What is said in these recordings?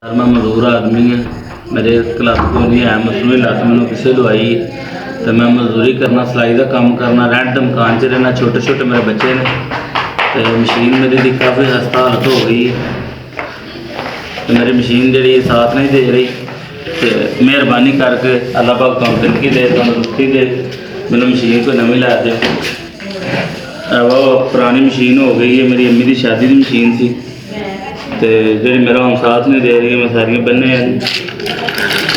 मैं मजदूर आदमी है, मेरे क्लब को नहीं है, मसनूई लत्त मैंने किसे लवाई तो मैं मजदूरी करना, सिलाई का काम करना, रेंट मकान च रहना, छोटे छोटे मेरे बच्चे ने तो मशीन मेरी दी काफ़ी खस्ता हालत हो गई तो मेरी मशीन जी साथ नहीं दे रही। तो मेहरबानी करके अल्लाह पाक तुम जिंदगी दे, तंदुरुस्ती दे, मैंने मशीन कोई नवी ला दे। वो पुरानी मशीन हो गई है, मेरी अम्मी की शादी की मशीन थी तो जी मेरा हम साथ नहीं दे रही है, मैं सारियाँ बन्ने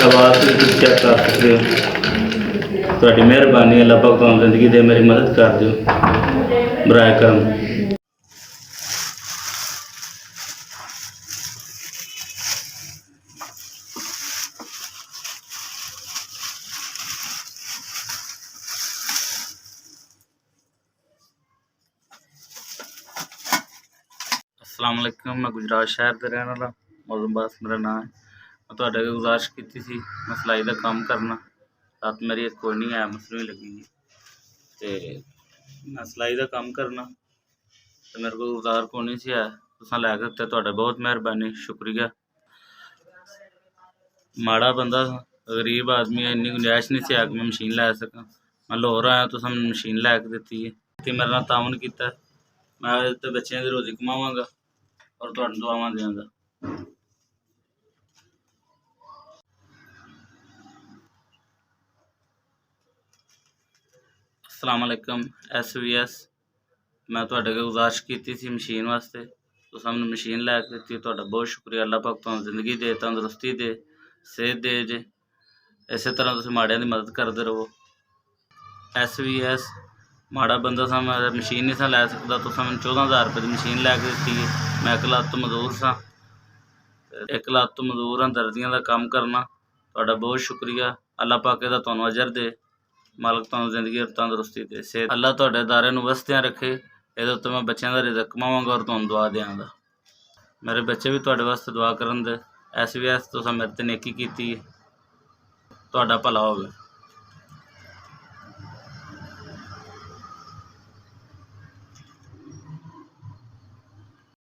आवाज़ चेक कर सकते हो। थोड़ी मेहरबानी अल्लाह पाक तुम जिंदगी दे, मेरी मदद कर दो बराए करम। अस्सलाम वालेकुम, मैं गुजरात शहर का रहने वाला मौजूद बास मेरा नाम है। मैं थोड़े गुजारिश की थी मैं सिलाई का काम करना, रात मेरी एक कोई नहीं है मसनूई लगी तो मैं सिलाई का काम करना तो मेरे को गुजार को नहीं सी है तुसा लै के दिते, बहुत मेहरबानी शुक्रिया। माड़ा बंदा गरीब आदमी है, इन्नी गुंजाइश नहीं सी है कि मैं मशीन लै सकां। मैं लाहौर आया तो मशीन लै के दिती है, मेरे नाल तावन किया, मैं तो बच्चों की रोजी कमावांगा और तुहानू दुआवां देंगा। अस्सलाम वालेकुम SVS, मैं तुहाडे कोल गुजारिश की थी मशीन वास्ते, तुसां मैनूं मशीन लै के दित्ती, तुहाडा बहुत शुक्रिया। अल्लाह पाक तुहानूं जिंदगी दे, तंदुरुस्ती दे, सेहत दे जे, इस तरह तुसीं माड़ियां दी मदद करदे रहो। SVS माड़ा बंदा सा, मैं मशीन नहीं सा लै सकदा, तुसां मैनूं 14,000 रुपये की मशीन लै के दित्ती है। मैं एक लत्त मजदूर सा, एक लत्त मजदूर हाँ, दर्जियां का काम करना, तुहाडा बहुत शुक्रिया। अल्लाह पाक इहदा तुहानूं अजर दे, मालक तुहानूं जिंदगी और तंदुरुस्ती दे, सेहत अल्लाह तुहाडे अदारे नूं वसदियां रखे। इहदे उत्ते मैं बच्चों का रिज़क कमावांगा और तुहानूं दुआ देंगा। मेरे बच्चे भी तुहाडे वास्ते दुआ करन दे। SVS तुसां मेरे ते नेकी कीती है, तुहाडा भला होवे।